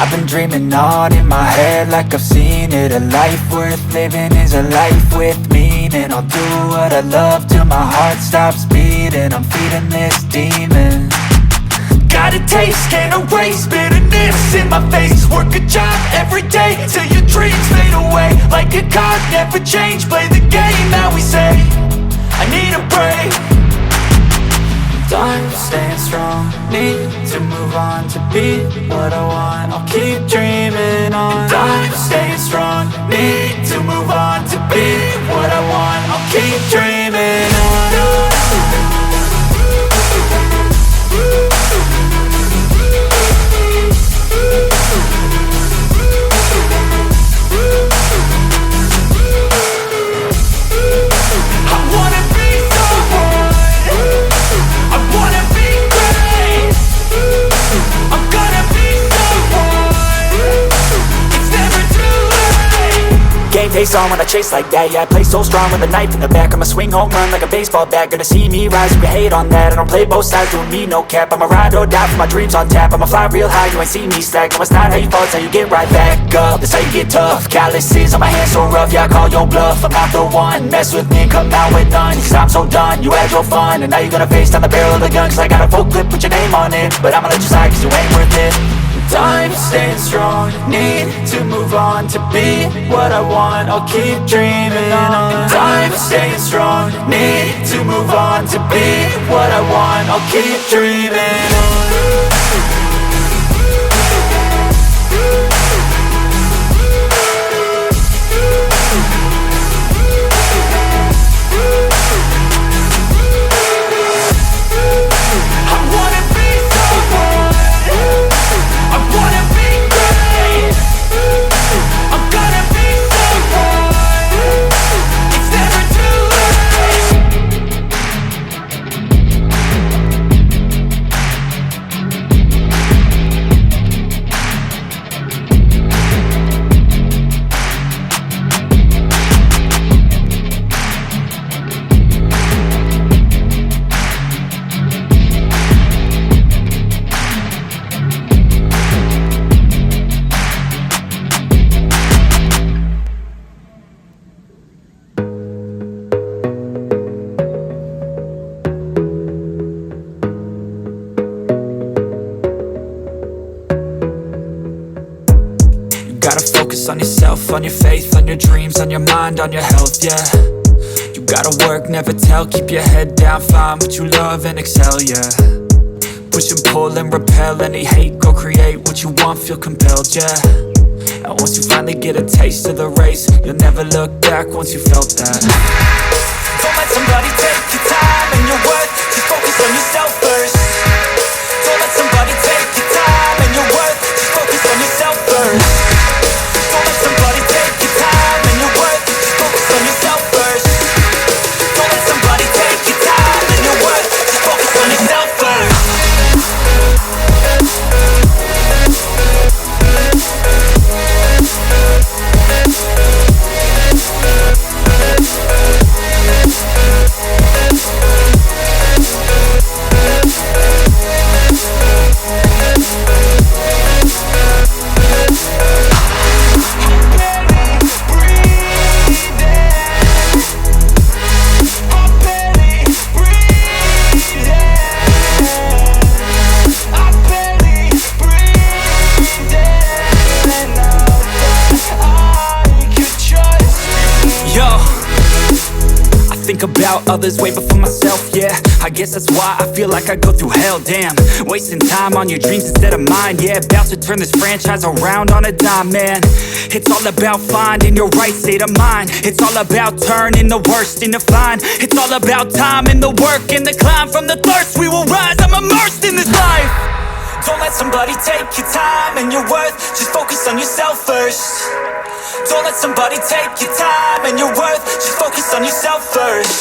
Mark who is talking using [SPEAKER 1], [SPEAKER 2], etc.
[SPEAKER 1] I've been dreaming on in my head like I've seen it. A life worth living is a life with meaning. I'll do what I love till my heart stops beating. I'm feeding this demon. Got a taste, can't erase bitterness in my face. Work a job every day till your dreams fade away. Like a card, never change, play the game that we say. I need a break. I'm staying strong, need to move on to be what I want. I'll keep dreaming on. I'm staying strong, need to move on to be what I want. I'll keep dreaming on. Face on when I chase like that. Yeah, I play so strong with a knife in the back. I'ma swing home run like a baseball bat. Gonna see me rise, you can hate on that. I don't play both sides, doing me no cap. I'ma ride or die for my dreams on tap. I'ma fly real high, you ain't see me slack. No, it's not how you fall, it's how you get right back up. That's how you get tough. Calluses on my hands so rough, yeah, I call your bluff. I'm not the one, mess with me and come out with none. Cause I'm so done, you had your fun. And now you're gonna face down the barrel of the gun. Cause I got a full clip with your name on it. But I'ma let you slide cause you ain't worth it. I'm staying strong, need to move on to be what I want. I'll keep dreaming on. I'm staying strong, need to move on to be what I want. I'll keep dreaming on. On yourself, on your faith, on your dreams, on your mind, on your health, yeah. You gotta work, never tell, keep your head down, find what you love and excel, yeah. Push and pull and repel any hate, go create what you want, feel compelled, yeah. And once you finally get a taste of the race, you'll never look back once you felt that. Don't let somebody take your time and your worth, just focus on yourself first. Don't let somebody take your time and your worth, just focus on yourself first. Don't let somebody take your time and your worth, just focus on yourself first. Don't let somebody take your time and your worth, just focus on yourself first. About others way before myself, yeah. I guess that's why I feel like I go through hell, damn. Wasting time on your dreams instead of mine, yeah. About to turn this franchise around on a dime, man. It's all about finding your right state of mind. It's all about turning the worst into fine. It's all about time and the work and the climb. From the thirst we will rise, I'm immersed in this life. Don't let somebody take your time and your worth, just focus on yourself first. Don't let somebody take your time and your worth, just focus on yourself first.